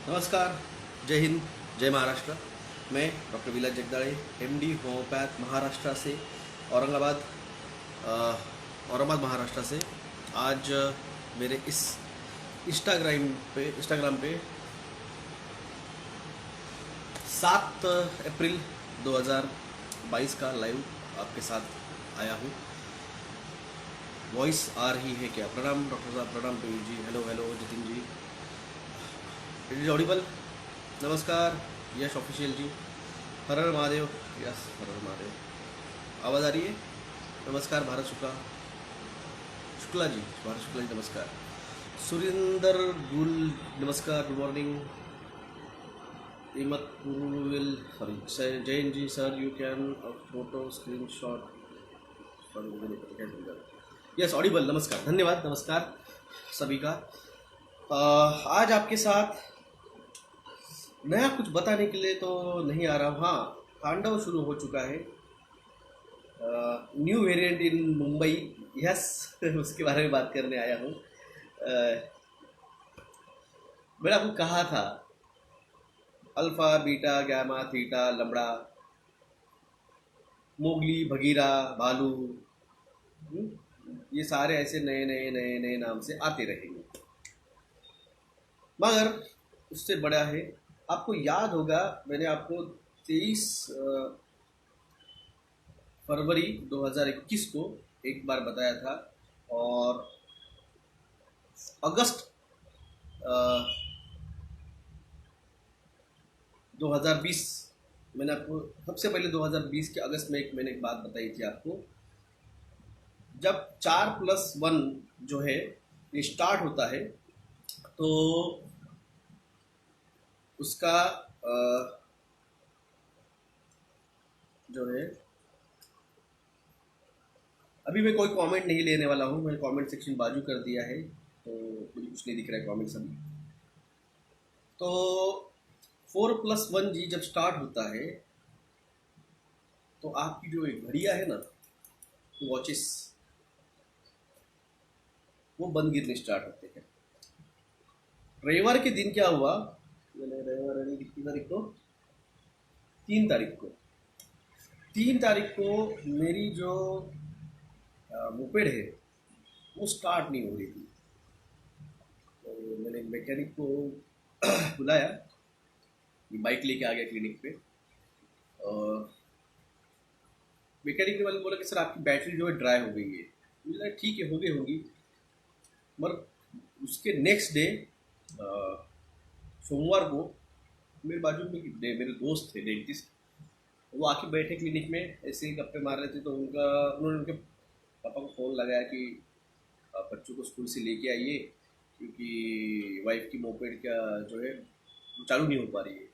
नमस्कार, जय हिंद, जय महाराष्ट्र। मैं डॉक्टर विलास जगदाळे, एमडी होम्योपैथ, महाराष्ट्र से, औरंगाबाद महाराष्ट्र से। आज मेरे इस इंस्टाग्राम पे 7 अप्रैल 2022 का लाइव आपके साथ आया हूँ। वॉइस आ रही है क्या? प्रणाम डॉक्टर साहब, प्रणाम Piyush ji, hello hello Jitin ji, it is audible. नमस्कार यश ऑफिशियल जी, हर हर महादेव, यस हर हर महादेव। आवाज़ आ रही है? नमस्कार भारत शुक्ला जी, भारत शुक्ला जी नमस्कार। सुरिंदर गुल नमस्कार, गुड मॉर्निंग। इमत पुरुविल sorry Jain ji, sir you can photo screenshot, sorry मुझे नहीं पता क्या। यस ऑडिबल, नमस्कार, धन्यवाद, नमस्कार सभी का। आज आपके साथ नया कुछ बताने के लिए तो नहीं आ रहा हूँ। हाँ, तांडव शुरू हो चुका है, न्यू वेरिएंट इन मुंबई, यस उसके बारे में बात करने आया हूँ। मैंने आपको कहा था alpha beta gamma theta lambda Mowgli Bagheera Baloo, ये सारे ऐसे नए नए नए नए नाम से आते रहेंगे, मगर उससे बड़ा है। आपको याद होगा मैंने आपको 23 फरवरी 2021 को एक बार बताया था, और अगस्त 2020 मैंने आपको सबसे पहले 2020 के अगस्त में मैंने एक बात बताई थी आपको। जब 4+1 जो है ये स्टार्ट होता है तो उसका जो है, अभी मैं कोई कमेंट नहीं लेने वाला हूँ, मैंने कमेंट सेक्शन बाजू कर दिया है तो मुझे कुछ नहीं दिख रहा है कमेंट्स अभी। तो 4+1 जी जब स्टार्ट होता है तो आपकी जो एक घड़ियाँ है ना, वॉचेस, वो बंद गिरने स्टार्ट होते हैं। रविवार के दिन क्या हुआ, मैंने रविवार कितनी तारीख को, 3 तारीख को मेरी जो मोपेड है वो स्टार्ट नहीं हो रही थी। तो मैंने मैकेनिक को बुलाया, बाइक लेके आ गया क्लिनिक पे, और मैकेनिक वाले बोला कि सर आपकी बैटरी जो है ड्राई हो गई है। मुझे ठीक है, हो गई होगी, मगर उसके नेक्स्ट डे सोमवार को मेरे बाजू में मेरे दोस्त थे डेंटिस्ट, वो आके बैठे क्लिनिक में, ऐसे ही गप्पे मार रहे थे। तो उन्होंने उनके पापा को फ़ोन लगाया कि बच्चों को स्कूल से लेके आइए क्योंकि वाइफ की मोपेड का जो है वो चालू नहीं हो पा रही है।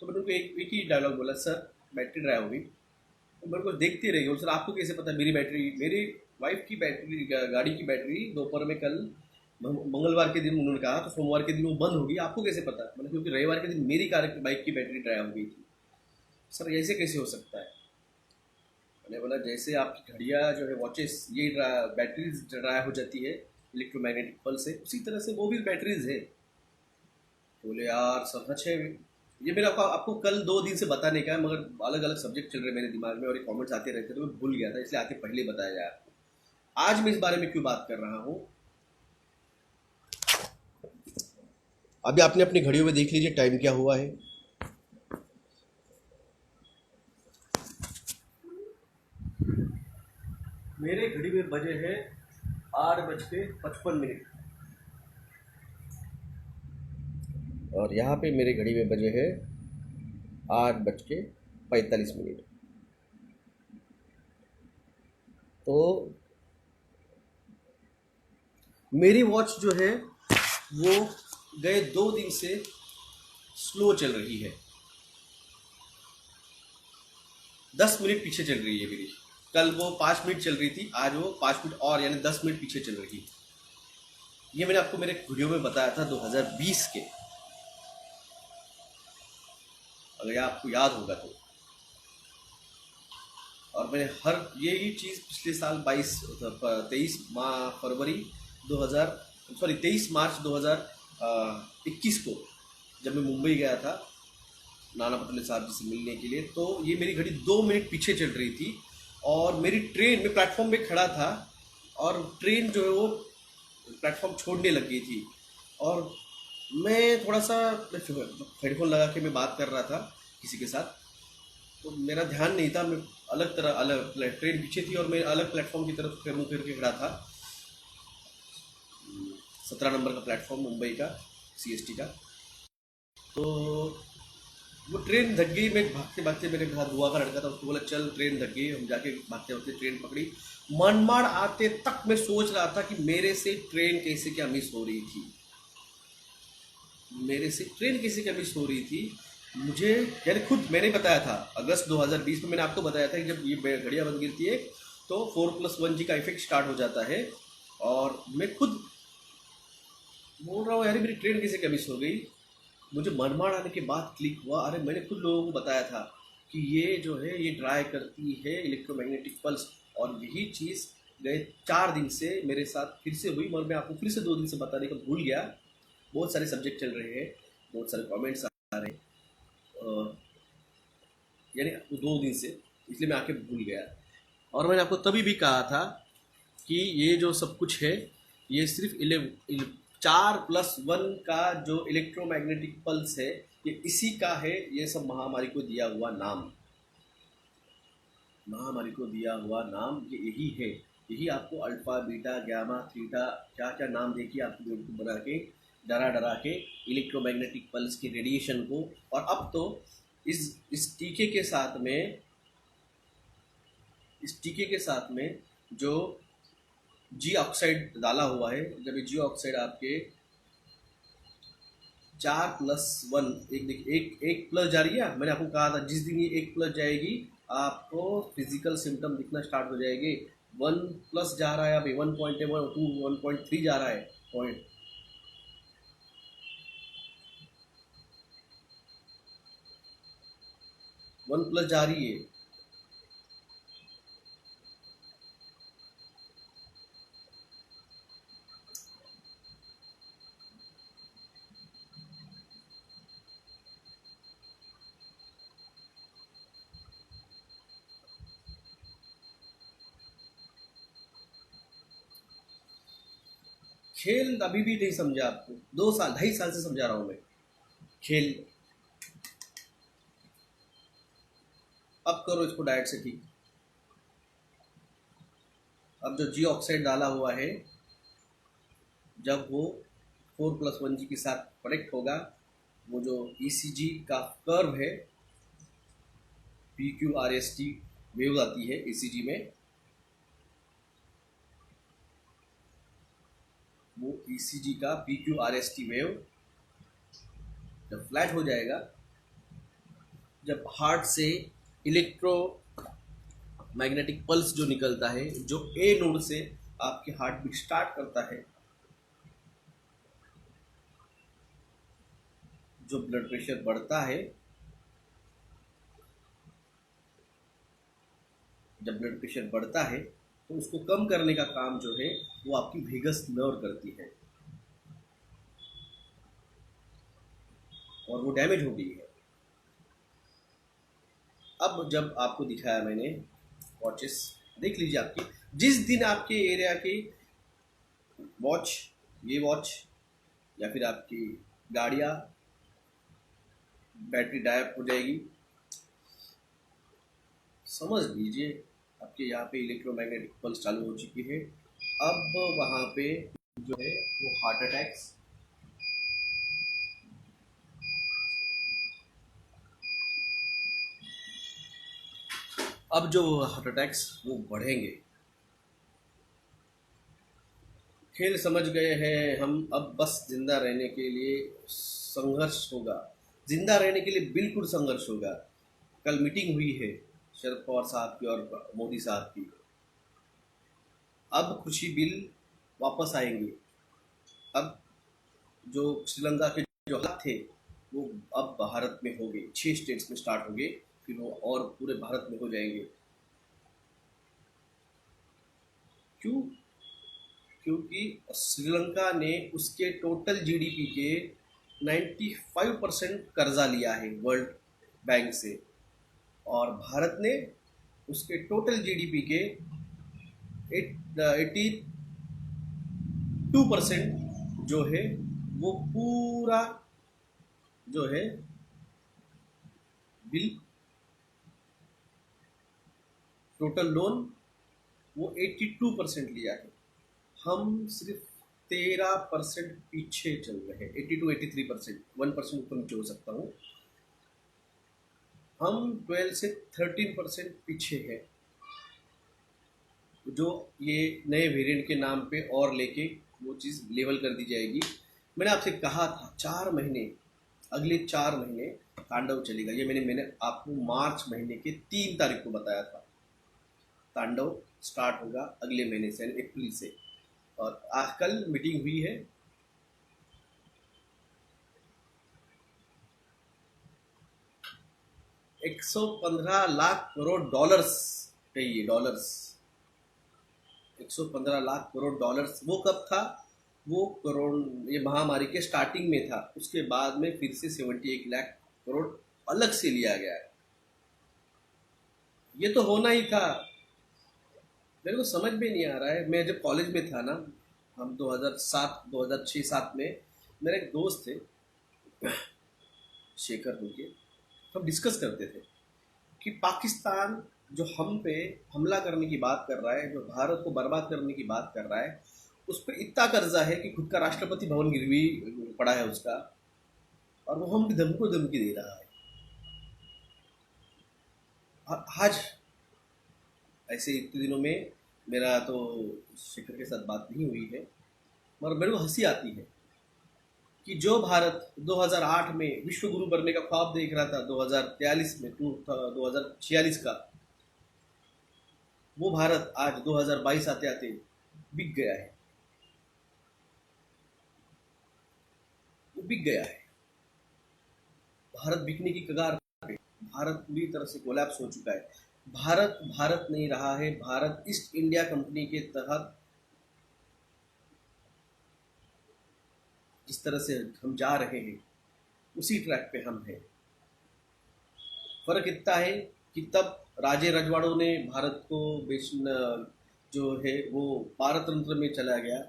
तो मैंने उनको एक ही डायलॉग बोला, सर बैटरी ड्राई हो गई। तो मेरे को देखते रहिए, सर आपको कैसे पता मेरी वाइफ की बैटरी, गाड़ी की बैटरी दोपहर में कल मंगलवार के दिन उन्होंने कहा, तो सोमवार के दिन वो बंद होगी, आपको कैसे पता? मतलब क्योंकि रविवार के दिन मेरी बाइक की बैटरी ड्राई हो गई थी। सर ऐसे कैसे हो सकता है? मैंने बोला जैसे आपकी घड़ियाँ जो है वॉचेस, ये बैटरीज ड्राई हो जाती है इलेक्ट्रोमैग्नेटिक पल्स से, उसी तरह से वो भी बैटरीज है। बोले यार सच है ये। मेरा आपको कल 2 दिन से बताने का है, मगर अलग अलग सब्जेक्ट चल रहे मेरे दिमाग में और ये कमेंट्स आते रहते तो मैं भूल गया था, इसलिए आके पहले बताया जाए आपको। आज मैं इस बारे में क्यों बात कर रहा हूँ, अभी आपने अपनी घड़ियों में देख लीजिए टाइम क्या हुआ है। मेरे घड़ी में बजे हैं 8:55, और यहाँ पे मेरे घड़ी में बजे हैं 8:45। तो मेरी वॉच जो है वो गए 2 दिन से स्लो चल रही है, 10 मिनट पीछे चल रही है मेरी। कल वो 5 मिनट चल रही थी, आज वो 5 मिनट और यानी 10 मिनट पीछे चल रही। ये मैंने आपको मेरे वीडियो में बताया था 2020 के, अगर आपको याद होगा तो। और मैंने हर यही चीज़ पिछले साल 23 मार्च 2021 को जब मैं मुंबई गया था नाना पटोले साहब जी से मिलने के लिए, तो ये मेरी घड़ी 2 मिनट पीछे चल रही थी और मेरी ट्रेन, मैं प्लेटफॉर्म पे खड़ा था और ट्रेन जो है वो प्लेटफॉर्म छोड़ने लग गई थी। और मैं थोड़ा सा हेडफोन लगा के मैं बात कर रहा था किसी के साथ, तो मेरा ध्यान नहीं था, मैं अलग ट्रेन पीछे थी और मैं अलग प्लेटफॉर्म की तरफ मुँह फिर के खड़ा था। 17 नंबर का प्लेटफॉर्म मुंबई का, CST का। तो वो ट्रेन धक गई, मैं भागते भागते, मेरे साथ बुआ का लड़का था, उसको बोला चल ट्रेन धक गई, हम जाके भागते भागते ट्रेन पकड़ी। मनमाड़ आते तक मैं सोच रहा था कि मेरे से ट्रेन कैसे क्या मिस हो रही थी, मेरे से ट्रेन कैसे क्या मिस हो रही थी मुझे। यानी खुद मैंने बताया था अगस्त 2020 में, मैंने आपको बताया था कि जब ये घड़ियाँ बंद गिरती है तो 4+1G का इफेक्ट स्टार्ट हो जाता है। और मैं खुद बोल रहा हूँ यार मेरी ट्रेन कैसे क्या मिस हो गई। मुझे मनमाड़ आने के बाद क्लिक हुआ, अरे मैंने खुद लोगों को बताया था कि ये जो है ये ड्राई करती है इलेक्ट्रोमैग्नेटिक पल्स। और यही चीज़ गए 4 दिन से मेरे साथ फिर से हुई, मगर मैं आपको फिर से 2 दिन से बताने का भूल गया। बहुत सारे सब्जेक्ट चल रहे हैं, बहुत सारे कमेंट्स आ रहे हैं, यानी 2 दिन से, इसलिए मैं आके भूल गया। और मैंने आपको तभी भी कहा था कि ये जो सब कुछ है ये सिर्फ 4+1 का जो इलेक्ट्रोमैग्नेटिक पल्स है ये इसी का है, ये सब महामारी को दिया हुआ नाम, महामारी को दिया हुआ नाम ये यही है। यही आपको अल्फा बीटा गामा थीटा क्या क्या नाम देके आपको बेवकूफ़ बना के डरा डरा के इलेक्ट्रोमैग्नेटिक पल्स के रेडिएशन को। और अब तो इस टीके के साथ में, इस टीके के साथ में जो जी ऑक्साइड डाला हुआ है, जब ये जी ऑक्साइड आपके 4+1, एक प्लस जा रही है, मैंने आपको कहा था जिस दिन ये 1+ जाएगी आपको फिजिकल सिम्टम दिखना स्टार्ट हो जाएंगे। 1+ जा रहा है अभी, 1.1 1.3 जा रहा है पॉइंट। 1+ जा रही है। खेल अभी भी नहीं समझा आपको, 2 साल 2.5 साल से समझा रहा हूँ मैं खेल। अब करो इसको डाइट से ठीक। अब जो जी ऑक्साइड डाला हुआ है जब वो 4+1G के साथ कनेक्ट होगा, वो जो ECG का कर्व है, PQRST वेव आती है ECG में, वो ECG का PQRST वेव जब फ्लैट हो जाएगा, जब हार्ट से इलेक्ट्रो मैग्नेटिक पल्स जो निकलता है, जो ए नोड से आपके हार्ट बीट स्टार्ट करता है, जो ब्लड प्रेशर बढ़ता है, जब ब्लड प्रेशर बढ़ता है तो उसको कम करने का काम जो है वो आपकी वेगस नर्व करती है, और वो डैमेज हो गई है। अब जब आपको दिखाया मैंने वॉचेस, देख लीजिए आपकी जिस दिन आपके एरिया की वॉच, ये वॉच या फिर आपकी गाड़ियाँ बैटरी डायप हो जाएगी, समझ लीजिए आपके यहाँ पे इलेक्ट्रोमैग्नेटिक पल्स चालू हो चुकी है। अब वहाँ पे जो है वो हार्ट अटैक्स, अब जो हार्ट अटैक्स वो बढ़ेंगे। खेल समझ गए हैं हम, अब बस जिंदा रहने के लिए संघर्ष होगा, जिंदा रहने के लिए बिल्कुल संघर्ष होगा। कल मीटिंग हुई है शरद पवार साहब की और मोदी साहब की, अब कृषि बिल वापस आएंगे। अब जो श्रीलंका के जो हालात थे वो अब भारत में हो गए, 6 स्टेट्स में स्टार्ट हो गए, फिर वो और पूरे भारत में हो जाएंगे। क्यों? क्योंकि श्रीलंका ने उसके टोटल जीडीपी के 95% कर्जा लिया है वर्ल्ड बैंक से, और भारत ने उसके टोटल जीडीपी के 82% जो है वो पूरा जो है बिल टोटल लोन वो 82% लिया है। हम सिर्फ 13% पीछे चल रहे हैं, 82-83%, 1% ऊपर नीचे हो सकता हूँ। हम 12 से 13% पीछे हैं, जो ये नए वेरिएंट के नाम पे और लेके वो चीज़ लेवल कर दी जाएगी। मैंने आपसे कहा था 4 महीने, अगले 4 महीने तांडव चलेगा। ये मैंने आपको मार्च महीने के 3 तारीख को बताया था। तांडव स्टार्ट होगा अगले महीने से, यानी अप्रैल से। और आज कल मीटिंग हुई है, $115 लाख कहिए, डॉलर्स, $115 लाख। वो कब था? वो कोरोना, ये महामारी के स्टार्टिंग में था। उसके बाद में फिर से 71 लाख अलग से लिया गया है। ये तो होना ही था। मेरे को समझ में नहीं आ रहा है। मैं जब कॉलेज में था ना, हम 2007 2006-7 में, मेरे एक दोस्त थे शेखर होके, हम डिस्कस करते थे कि पाकिस्तान जो हम पे हमला करने की बात कर रहा है, जो भारत को बर्बाद करने की बात कर रहा है, उस पर इतना कर्जा है कि खुद का राष्ट्रपति भवन गिरवी पड़ा है उसका, और वो हम धमको धमकी दे रहा है। आज ऐसे इतने दिनों में मेरा तो शेखर के साथ बात नहीं हुई है, मगर मेरे को हंसी आती है कि जो भारत 2008 में विश्व गुरु बनने का ख्वाब देख रहा था, 2043 में 2046 का, वो भारत आज 2022 आते आते बिक गया है। वो बिक गया है। भारत बिकने की कगार पे, भारत पूरी तरह से कोलैप्स हो चुका है। भारत भारत नहीं रहा है। भारत ईस्ट इंडिया कंपनी के तहत जिस तरह से हम जा रहे हैं, उसी ट्रैक पे हम हैं। फर्क इतना है कि तब राजे रजवाड़ों ने भारत को जो है वो पारतंत्र में चला गया।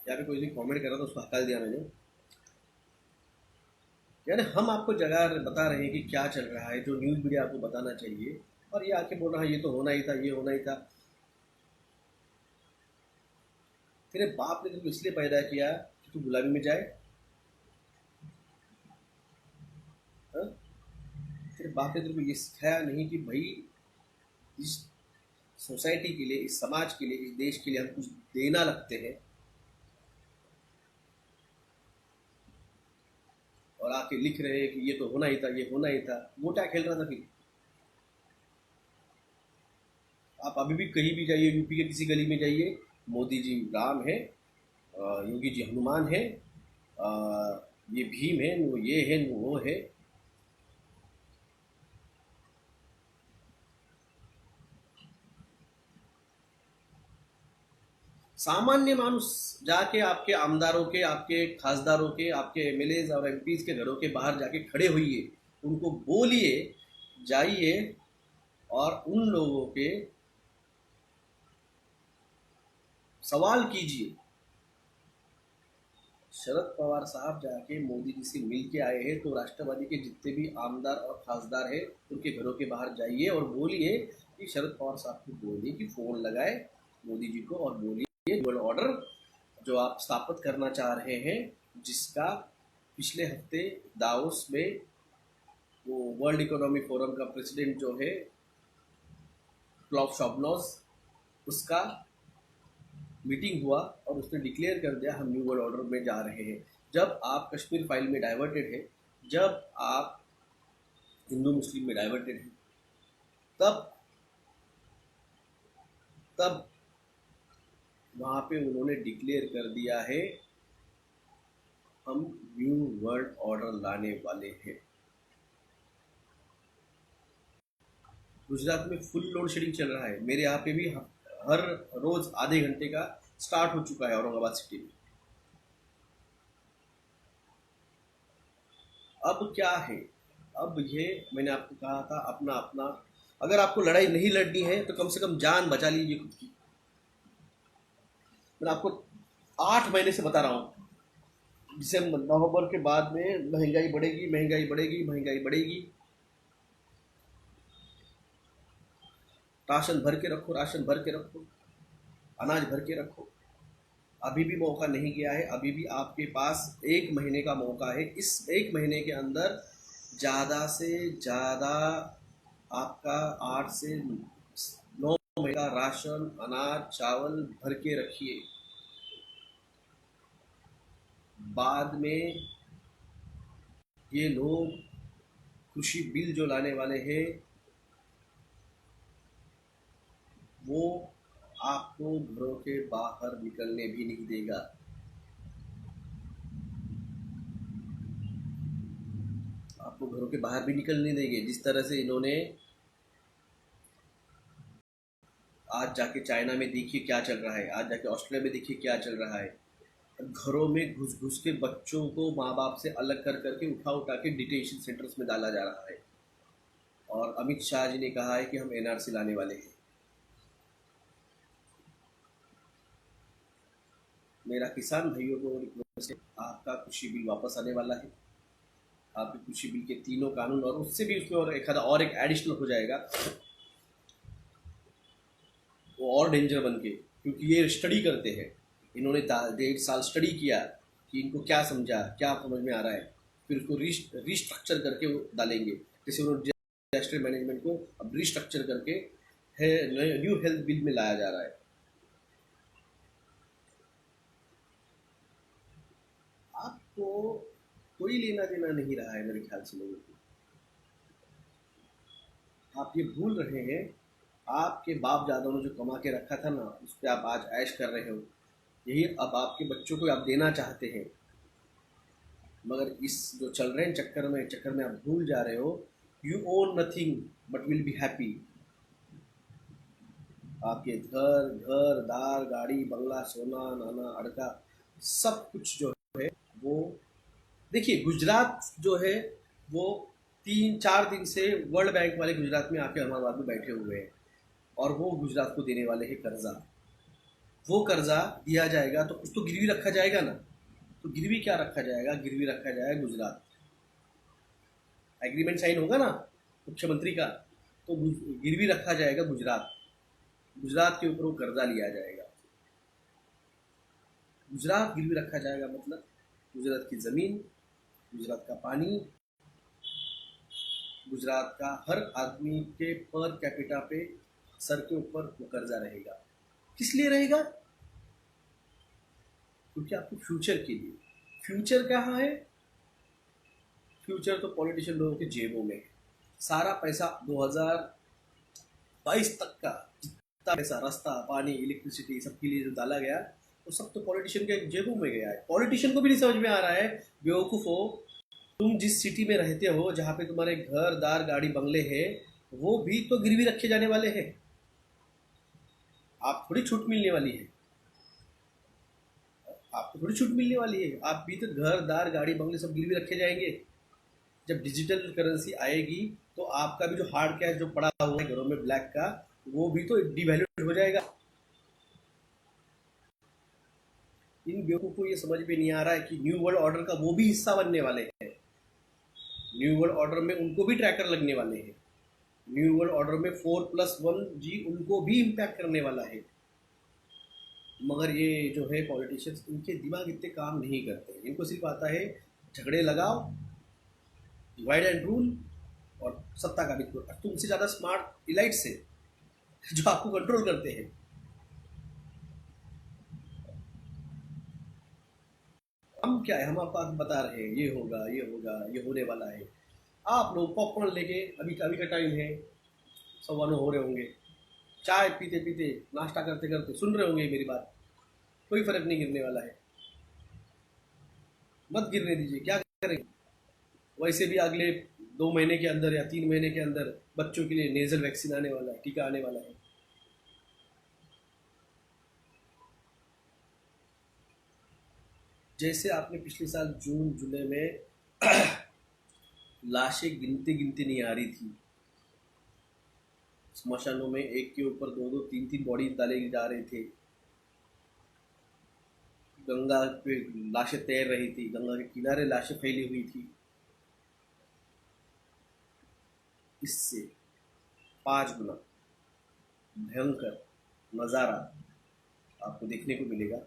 यहाँ पे कोई नहीं कमेंट कर रहा था, उसको हटा दिया मैंने। यानी हम आपको जगह बता रहे हैं कि क्या चल रहा है, जो न्यूज़ मीडिया आपको बताना चाहिए, और ये आके बोल रहा है ये तो होना ही था, ये होना ही था। तेरे बाप ने तुमको इसलिए पैदा किया कि तू गुलामी में जाए? हाँ? तेरे बाप ने तुमको ये सिखाया नहीं कि भाई इस सोसाइटी के लिए, इस समाज के लिए, इस देश के लिए हम कुछ देना लगते हैं, और आके लिख रहे हैं कि ये तो होना ही था, ये होना ही था। वो क्या खेल रहा था फिर? आप अभी भी कहीं भी जाइए, यूपी के किसी गली में जाइए, मोदी जी राम है, योगी जी हनुमान है, ये भीम है, वो ये है, वो है। सामान्य मानुष जाके आपके आमदारों के, आपके खासदारों के, आपके एमएलए और एमपीज के घरों के बाहर जाके खड़े होइए, उनको बोलिए, जाइए और उन लोगों के सवाल कीजिए। शरद पवार साहब जाके मोदी जी से मिल के आए हैं, तो राष्ट्रवादी के जितने भी आमदार और खासदार हैं, उनके घरों के बाहर जाइए और बोलिए कि शरद पवार साहब को बोलिए कि फ़ोन लगाए मोदी जी को, और बोलिए वर्ल्ड ऑर्डर जो आप स्थापित करना चाह रहे हैं, जिसका पिछले हफ्ते दावोस में वो वर्ल्ड इकोनॉमिक फोरम का प्रेसिडेंट जो है क्लॉफ शॉबनॉज, उसका मीटिंग हुआ और उसने डिक्लेयर कर दिया हम न्यू वर्ल्ड ऑर्डर में जा रहे हैं। जब आप कश्मीर फाइल में डाइवर्टेड है, जब आप हिंदू मुस्लिम में डाइवर्टेड है, तब तब वहाँ पे उन्होंने डिक्लेयर कर दिया है हम न्यू वर्ल्ड ऑर्डर लाने वाले हैं। गुजरात में फुल लोड शेडिंग चल रहा है। मेरे यहाँ पे भी हर रोज आधे घंटे का स्टार्ट हो चुका है औरंगाबाद सिटी में। अब क्या है, अब ये मैंने आपको कहा था अपना अपना, अगर आपको लड़ाई नहीं लड़नी है तो कम से कम जान बचा लीजिए खुद की। मैं आपको 8 महीने से बता रहा हूँ, दिसंबर नवंबर के बाद में महंगाई बढ़ेगी, महंगाई बढ़ेगी, महंगाई बढ़ेगी। राशन भर के रखो, राशन भर के रखो, अनाज भर के रखो। अभी भी मौका नहीं गया है, अभी भी आपके पास 1 महीने का मौका है। इस 1 महीने के अंदर ज़्यादा से ज़्यादा आपका 8 से 9 महीने का राशन, अनाज, चावल भर के रखिए। बाद में ये लोग कृषि बिल जो लाने वाले हैं वो आपको घरों के बाहर निकलने भी नहीं देगा। आपको घरों के बाहर भी निकलने देंगे। जिस तरह से इन्होंने आज जाके चाइना में देखिए क्या चल रहा है, आज जाके ऑस्ट्रेलिया में देखिए क्या चल रहा है। घरों में घुस घुस के बच्चों को माँ बाप से अलग कर करके उठा उठा के डिटेंशन सेंटर्स में डाला जा रहा है। और अमित शाह जी ने कहा है कि हम एनआरसी लाने वाले हैं। मेरा किसान भाइयों को रिक्वेस्ट है, आपका कृषि बिल वापस आने वाला है। आपके कृषि बिल के 3 कानून और उससे भी उसमें और एक एडिशनल हो जाएगा, वो और डेंजर बन के, क्योंकि ये स्टडी करते हैं। इन्होंने 1.5 साल स्टडी किया कि इनको क्या समझा, क्या समझ में आ रहा है, फिर उसको रिस्ट्रक्चर करके वो डालेंगे। जैसे उन्होंने डिजास्टर मैनेजमेंट को अब रिस्ट्रक्चर करके न्यू हेल्थ बिल में लाया जा रहा है। आपको कोई लेना देना नहीं रहा है मेरे ख्याल से लोगों को। आप ये भूल रहे हैं, आपके बाप दादाओं ने जो कमा के रखा था ना, उस पर आप आज ऐश कर रहे हो। यही अब आपके बच्चों को आप देना चाहते हैं, मगर इस जो चल रहे हैं चक्कर में आप भूल जा रहे हो, you own nothing but will be happy. आपके घर दार, गाड़ी, बंगला, सोना, नाना, अड़का, सब कुछ जो है वो, देखिए गुजरात जो है वो 3-4 दिन से वर्ल्ड बैंक वाले गुजरात में आके अहमदाबाद में बैठे हुए हैं और वो गुजरात को देने वाले हैं कर्जा। वो कर्जा दिया जाएगा तो कुछ तो गिरवी रखा जाएगा ना। तो गिरवी क्या रखा जाएगा? गिरवी रखा जाएगा गुजरात। एग्रीमेंट साइन होगा ना मुख्यमंत्री का, तो गिरवी रखा जाएगा गुजरात। गुजरात के ऊपर वो कर्जा लिया जाएगा। गुजरात गिरवी रखा जाएगा मतलब गुजरात की ज़मीन, गुजरात का पानी, गुजरात का हर आदमी के पर कैपिटा पे सर के ऊपर वो कर्जा रहेगा। किस लिए रहेगा? क्योंकि आपके फ्यूचर के लिए। फ्यूचर कहाँ है? फ्यूचर तो पॉलिटिशियन लोगों के जेबों में है। सारा पैसा 2022 तक का जितना पैसा रास्ता, पानी, इलेक्ट्रिसिटी सबके लिए जो डाला गया, वो सब तो पॉलिटिशियन के जेबों में गया है। पॉलिटिशियन को भी नहीं समझ में आ रहा है, बेवकूफ़ हो, तुम जिस सिटी में रहते हो, जहाँ पे तुम्हारे घर दार, गाड़ी, बंगले हैं, वो भी तो गिरवी रखे जाने वाले हैं। आप थोड़ी छूट मिलने वाली है, आपको थोड़ी छूट मिलने वाली है। आप भी तो घर दार, गाड़ी, बंगले सब गिरवी रखे जाएंगे। जब डिजिटल करेंसी आएगी तो आपका भी जो हार्ड कैश जो पड़ा हुआ है घरों में ब्लैक का, वो भी तो डिवैल्यूड हो जाएगा। इन बेवकूफ़ों को ये समझ में नहीं आ रहा है कि न्यू वर्ल्ड ऑर्डर का वो भी हिस्सा बनने वाले हैं। न्यू वर्ल्ड ऑर्डर में उनको भी ट्रैकर लगने वाले हैं। न्यू वर्ल्ड ऑर्डर में 4+1G उनको भी इम्पैक्ट करने वाला है। मगर ये जो है पॉलिटिशियंस, इनके दिमाग इतने काम नहीं करते। इनको सिर्फ आता है झगड़े लगाओ, डिवाइड एंड रूल और सत्ता का बिल्कुल। तुमसे ज़्यादा स्मार्ट इलाइट्स है जो आपको कंट्रोल करते हैं। हम क्या है, हम आपको बता रहे हैं ये होगा, ये होगा, ये होने वाला है। आप लोग पॉपकॉर्न लेके, अभी का टाइम है, 9:15 हो रहे होंगे, चाय पीते पीते, नाश्ता करते करते सुन रहे होंगे मेरी बात, कोई फर्क नहीं गिरने वाला है। मत गिरने दीजिए, क्या करेंगे। वैसे भी अगले 2 महीने के अंदर या 3 महीने के अंदर बच्चों के लिए नेजल वैक्सीन आने वाला है, टीका आने वाला है। जैसे आपने पिछले साल जून जुलाई में लाशें गिनते गिनते नहीं आ रही थी, स्मशानों में एक के ऊपर दो दो तीन तीन बॉडी डाले जा रहे थे, गंगा पे लाशें तैर रही थी, गंगा के किनारे लाशें फैली हुई थी, इससे 5 गुना भयंकर नज़ारा आपको देखने को मिलेगा।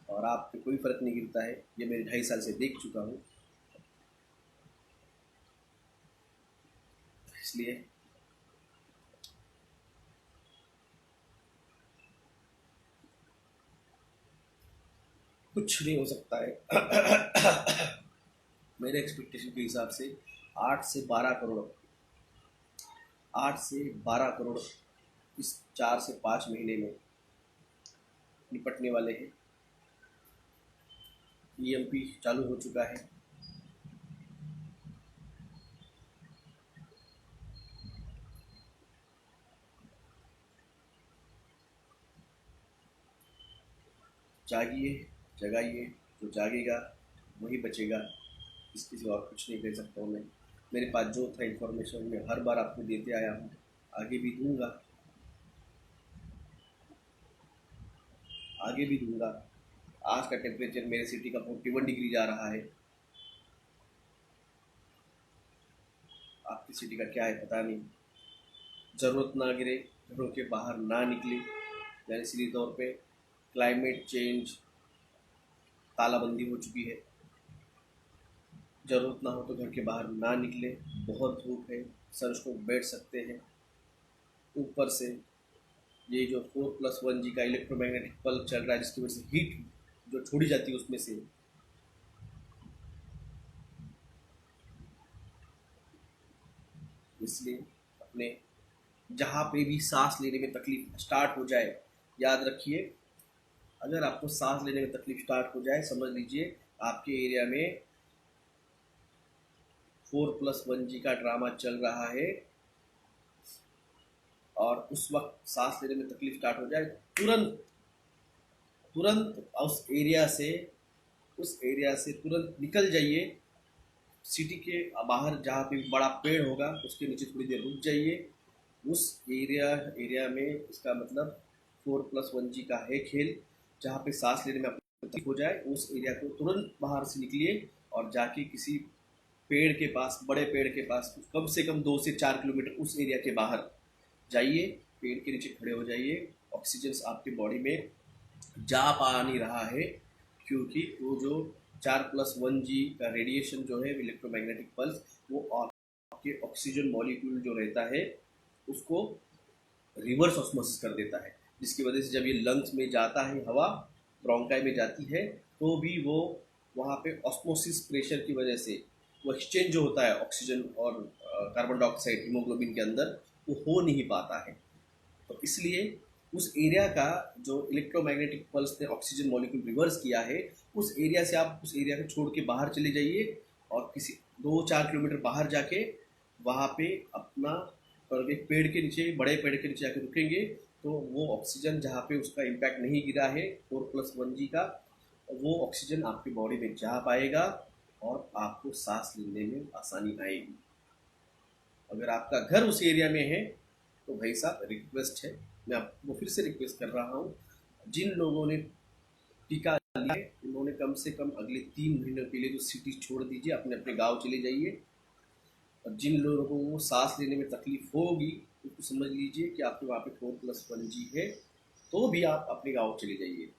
और आप पे कोई फर्क नहीं गिरता है, ये मैं 2.5 साल से देख चुका हूँ। इसलिए कुछ नहीं हो सकता है। मेरे एक्सपेक्टेशन के हिसाब से 8 से 12 करोड़, 8 से 12 करोड़ इस 4 से 5 महीने में निपटने वाले हैं। ईएमपी चालू हो चुका है। जागिए, जगाइए, जो जागेगा वही बचेगा। इसके सिवा और कुछ नहीं कह सकता हूँ मैं। मेरे पास जो था इन्फॉर्मेशन मैं हर बार आपको देते आया हूँ, आगे भी दूंगा, आगे भी दूंगा। आज का टेम्परेचर मेरे सिटी का 41 डिग्री जा रहा है। आपकी सिटी का क्या है पता नहीं। ज़रूरत ना गिरे, घरों के बाहर ना निकले, यानी सीधे तौर पे क्लाइमेट चेंज, तालाबंदी हो चुकी है। ज़रूरत ना हो तो घर के बाहर ना निकले, बहुत धूप है, सनस्ट्रोक बैठ सकते हैं। ऊपर से ये जो 4+1G का इलेक्ट्रोमैग्नेटिक पल्स चल रहा है, जिसकी वजह से हीट जो छोड़ी जाती है उसमें से, इसलिए अपने जहाँ पे भी सांस लेने में तकलीफ स्टार्ट हो जाए, याद रखिए, अगर आपको सांस लेने में तकलीफ स्टार्ट हो जाए, समझ लीजिए आपके एरिया में 4+1G का ड्रामा चल रहा है। और उस वक्त सांस लेने में तकलीफ स्टार्ट हो जाए, तुरंत तुरंत उस एरिया से तुरंत निकल जाइए। सिटी के बाहर जहाँ पे बड़ा पेड़ होगा उसके नीचे थोड़ी देर रुक जाइए। उस एरिया में, इसका मतलब 4+1G का है खेल, जहाँ पे सांस लेने में आपको तकलीफ हो जाए, उस एरिया को तुरंत बाहर से निकलिए और जाके किसी पेड़ के पास, बड़े पेड़ के पास, कम से कम 2 से 4 किलोमीटर उस एरिया के बाहर जाइए, पेड़ के नीचे खड़े हो जाइए। ऑक्सीजन आपकी बॉडी में जा पा नहीं रहा है, क्योंकि वो जो 4+1G का रेडिएशन जो है, इलेक्ट्रोमैग्नेटिक पल्स, वो आपके ऑक्सीजन मॉलिक्यूल जो रहता है उसको रिवर्स ऑस्मोसिस कर देता है, जिसकी वजह से जब ये लंग्स में जाता है, हवा ब्रोंकाई में जाती है, तो भी वो वहाँ पे ऑस्मोसिस प्रेशर की वजह से वो एक्सचेंज जो होता है ऑक्सीजन और कार्बन डाइऑक्साइड हीमोग्लोबिन के अंदर, वो हो नहीं पाता है। तो इसलिए उस एरिया का जो इलेक्ट्रोमैग्नेटिक पल्स ने ऑक्सीजन मॉलिक्यूल रिवर्स किया है, उस एरिया से आप उस एरिया को छोड़ के बाहर चले जाइए और किसी 2-4 किलोमीटर बाहर जाके वहाँ पे अपना एक पेड़ के नीचे, बड़े पेड़ के नीचे जाके रुकेंगे, तो वो ऑक्सीजन जहाँ पे उसका इम्पैक्ट नहीं गिरा है 4+1G का, वो ऑक्सीजन आपकी बॉडी में जा पाएगा और आपको सांस लेने में आसानी आएगी। अगर आपका घर उस एरिया में है तो भाई साहब, रिक्वेस्ट है, मैं आपको फिर से रिक्वेस्ट कर रहा हूँ, जिन लोगों ने टीका लिया है उन्होंने कम से कम अगले 3 महीनों के लिए तो सिटी छोड़ दीजिए, अपने अपने गांव चले जाइए। और जिन लोगों को सांस लेने में तकलीफ होगी तो समझ लीजिए कि आपके वहाँ पे 4+1G है, तो भी आप अपने गाँव चले जाइए।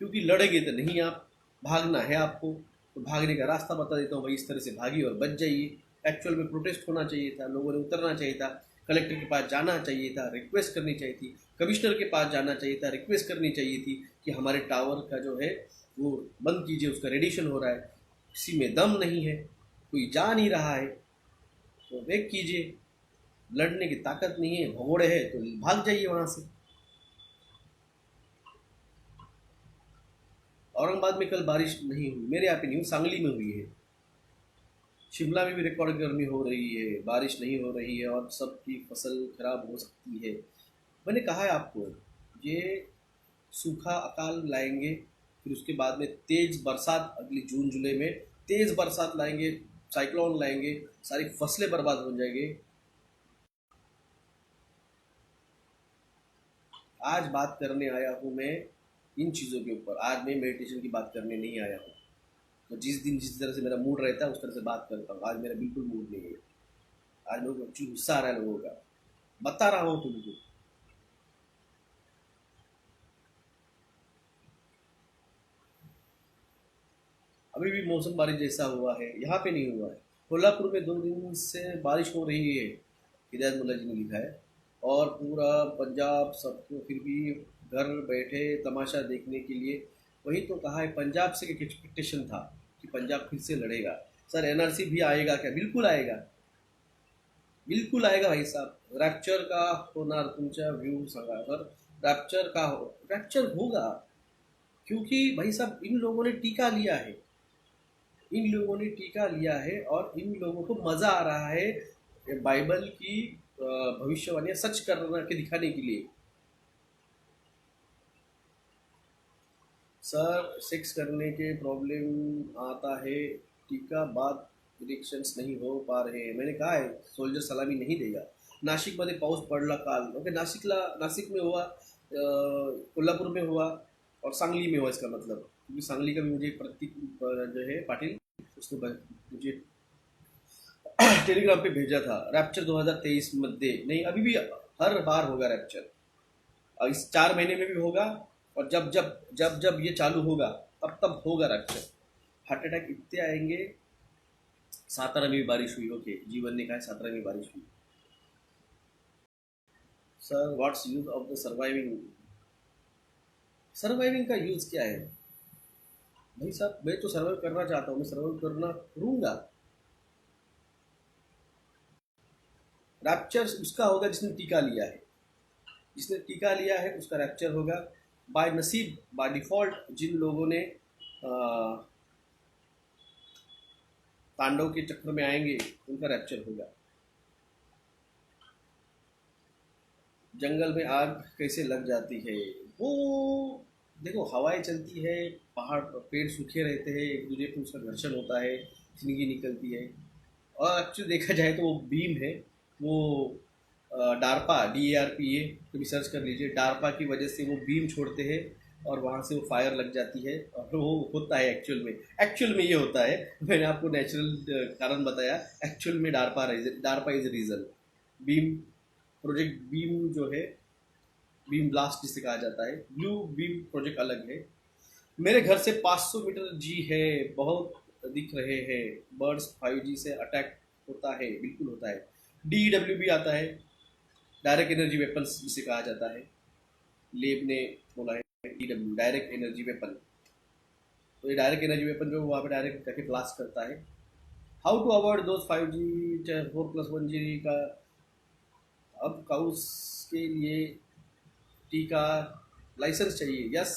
क्योंकि लड़ेंगे तो नहीं, आप भागना है आपको, तो भागने का रास्ता बता देता हूँ भाई, इस तरह से भागिए और बच जाइए। एक्चुअल में प्रोटेस्ट होना चाहिए था, लोगों ने उतरना चाहिए था, कलेक्टर के पास जाना चाहिए था, रिक्वेस्ट करनी चाहिए थी, कमिश्नर के पास जाना चाहिए था, रिक्वेस्ट करनी चाहिए थी कि हमारे टावर का जो है वो बंद कीजिए, उसका रेडिएशन हो रहा है, किसी में दम नहीं है, कोई जा नहीं रहा है, तो वेट कीजिए, लड़ने की ताकत नहीं है, भगोड़े है तो भाग जाइए वहां से। औरंगाबाद में कल बारिश नहीं हुई, मेरे यहाँ पे नहीं हुई, सांगली में हुई है। शिमला में भी रिकॉर्ड गर्मी हो रही है, बारिश नहीं हो रही है और सबकी फसल खराब हो सकती है। मैंने कहा है आपको, ये सूखा अकाल लाएंगे, फिर उसके बाद में तेज बरसात अगली जून जुलाई में तेज बरसात लाएंगे, साइक्लोन लाएंगे, सारी फसलें बर्बाद हो जाएंगे। आज बात करने आया हूँ मैं इन चीज़ों के ऊपर, आज मैं मेडिटेशन की बात करने नहीं आया हूँ। तो जिस दिन जिस तरह से मेरा मूड रहता है उस तरह से बात करता हूँ, आज मेरा बिल्कुल मूड नहीं है। आज लोग एक्चुअली गुस्सा आ रहा है लोगों का, बता रहा हूँ तुमको। अभी भी मौसम बारिश जैसा हुआ है, यहाँ पे नहीं हुआ है। कोल्हापुर में 2 दिन से बारिश हो रही है, हिदायत मुल्ला जी ने लिखा है। और पूरा पंजाब सबको फिर भी घर बैठे तमाशा देखने के लिए। वही तो कहा है, पंजाब से एक एक्सपेक्टेशन था कि पंजाब फिर से लड़ेगा। सर एनआरसी भी आएगा क्या? बिल्कुल आएगा, बिल्कुल आएगा भाई साहब। रॅप्चर का होणार तुमच्या व्यू सांगा सर। रॅप्चर का हो, रॅप्चर होगा, क्योंकि भाई साहब इन लोगों ने टीका लिया है, इन लोगों ने टीका लिया है और इन लोगों को मज़ा आ रहा है बाइबल की भविष्यवाणियाँ सच करना के दिखाने के लिए। सर सेक्स करने के प्रॉब्लम आता है, टीका बाद इलेक्शन्स नहीं हो पा रहे हैं। मैंने कहा है सोल्जर सलामी नहीं देगा। नाशिकमध्ये पाऊस पडला काल, ओके नासिक में हुआ, कोल्हापुर में हुआ और सांगली में हुआ। इसका मतलब क्योंकि सांगली का भी मुझे प्रतीक जो है पाटिल, उसने मुझे टेलीग्राम पे भेजा था। रैप्चर 2023 मध्ये नहीं, अभी भी हर बार होगा रैप्चर, और इस 4 महीने में भी होगा। और जब जब जब जब ये चालू होगा तब तब होगा रैप्चर। हार्ट अटैक इतने आएंगे। सातारा में भी बारिश हुई, ओके जीवन ने कहा सातारा में बारिश हुई। Sir what's use of the surviving? Surviving का यूज क्या है भाई साहब? मैं तो सर्वाइव करना चाहता हूँ, मैं सर्वाइव करना करूँगा। रैप्चर उसका होगा जिसने टीका लिया है, जिसने टीका लिया है उसका रैप्चर होगा। बाय नसीब, बाय डिफॉल्ट जिन लोगों ने तांडव के चक्र में आएंगे उनका रैप्चर होगा। जंगल में आग कैसे लग जाती है? वो देखो, हवाएं चलती है, पहाड़ पेड़ सूखे रहते हैं, एक दूसरे पे उसका घर्षण होता है, जिंदगी निकलती है। और एक्चुअली देखा जाए तो वो बीम है, वो डार्पा DARPA कभी सर्च कर लीजिए। डार्पा की वजह से वो बीम छोड़ते हैं और वहाँ से वो फायर लग जाती है, और वो होता है एक्चुअल में ये होता है। मैंने आपको नेचुरल कारण बताया, एक्चुअल में DARPA is reason. Beam project beam जो है, बीम ब्लास्ट जिसे कहा जाता है, ब्लू बीम प्रोजेक्ट अलग है। मेरे घर से 500 मीटर जी है, बहुत दिख रहे हैं बर्ड्स। 5G से अटैक होता है, बिल्कुल होता है। DEW भी आता है, डायरेक्ट एनर्जी वेपन्स जिसे कहा जाता है। लेब ने बोला है DEW डायरेक्ट एनर्जी वेपन। तो ये डायरेक्ट एनर्जी वेपन जो वहाँ पे डायरेक्ट जाके ब्लास्ट करता है। How to avoid those 5G 4+1G का? अब काउस के लिए टीका लाइसेंस चाहिए। यस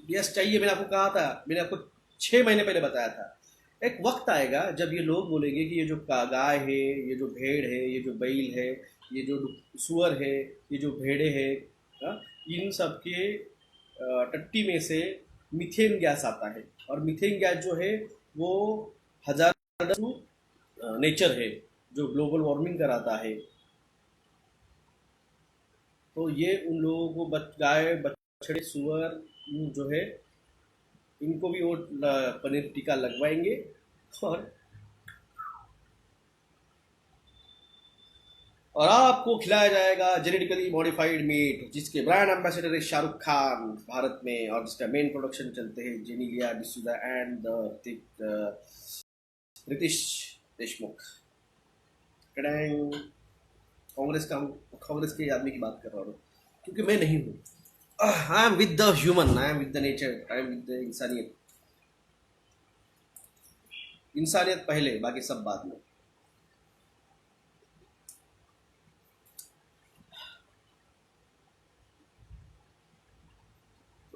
यस चाहिए, मैंने आपको कहा था, मैंने आपको 6 महीने पहले बताया था। एक वक्त आएगा जब ये लोग बोलेंगे कि ये जो गाय है, ये जो भेड़ है, ये जो बैल है, ये जो सुअर है, ये जो भेड़े हैं, इन सब के टट्टी में से मीथेन गैस आता है। और मीथेन गैस जो है वो हजार नेचर है जो ग्लोबल वार्मिंग कराता है। तो ये उन लोगों को गाय बछड़े सुअर जो है इनको भी वो पनीर टीका लगवाएंगे। और आपको खिलाया जाएगा जेनेटिकली मॉडिफाइड मीट, जिसके ब्रांड एम्बेसडर है शाहरुख खान भारत में, और जिसका मेन प्रोडक्शन चलते हैं जेनिलिया डिसूजा एंड रितेश देशमुख। कांग्रेस के आदमी की बात कर रहा हूँ, क्योंकि मैं नहीं हूँ। I am with the human, I am with the nature, I am with the इंसानियत। इंसानियत पहले, बाकी सब बाद में।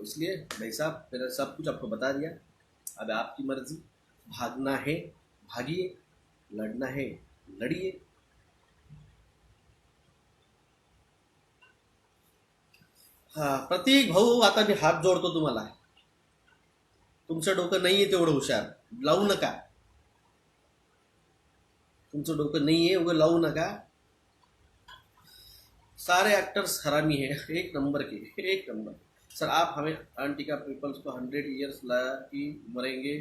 इसलिए भाई साहब मैंने सब कुछ आपको बता दिया। अब आपकी मर्जी, भागना है भागिए, लड़ना है लड़िए। हा, प्रतीक भाऊ, आता मी हात जोडतो तुम्हाला, तुमचं डोकं नाहीये तेवढं हुशार, लावू नका, तुमचं डोकं नाहीये उगं लावू नका। सारे एक्टर्स हरामी है, एक नंबर के, एक नंबर। सर आप हमें आंटिका पीपल्स को 100 ईयर्स ला कि मरेंगे,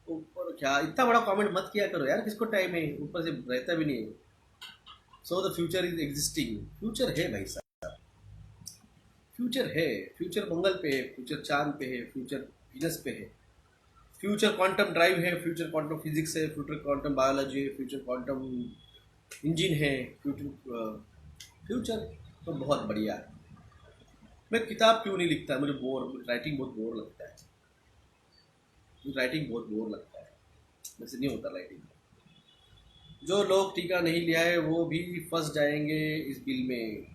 ऊपर क्या इतना बड़ा कमेंट मत किया करो यार, किसको टाइम है, ऊपर से रहता भी नहीं है। So the future is existing, future है भाई साहब, फ्यूचर है, फ्यूचर मंगल पे है, फ्यूचर चांद पे है, फ्यूचर वीनस पे है, फ्यूचर क्वांटम ड्राइव है, फ्यूचर क्वांटम फिजिक्स है, फ्यूचर क्वांटम बायोलॉजी है, फ्यूचर क्वांटम इंजन है, फ्यूचर फ्यूचर तो बहुत बढ़िया है। मैं किताब क्यों नहीं लिखता, मुझे राइटिंग बहुत बोर लगता है, मुझे राइटिंग बहुत बोर लगता है, वैसे नहीं होता राइटिंग। जो लोग टीका नहीं लिया है वो भी फंस जाएंगे इस बिल में।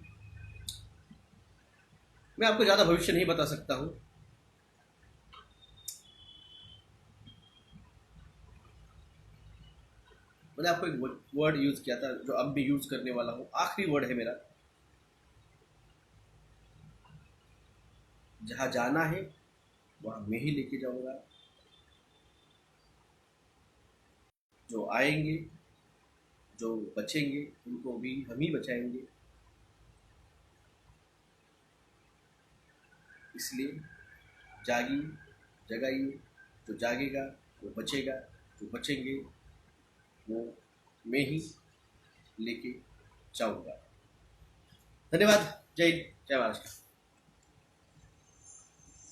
मैं आपको ज़्यादा भविष्य नहीं बता सकता हूँ। मैंने आपको एक वर्ड यूज़ किया था जो अब मैं यूज़ करने वाला हूँ, आखिरी वर्ड है मेरा, जहाँ जाना है वहाँ मैं ही लेके जाऊँगा, जो आएंगे जो बचेंगे उनको भी हम ही बचाएंगे। इसलिए जागिए, जगाइए, जो जागेगा वो बचेगा, जो बचेंगे वो मैं ही लेके जाऊँगा। धन्यवाद। जय हिंद, जय महाराष्ट्र।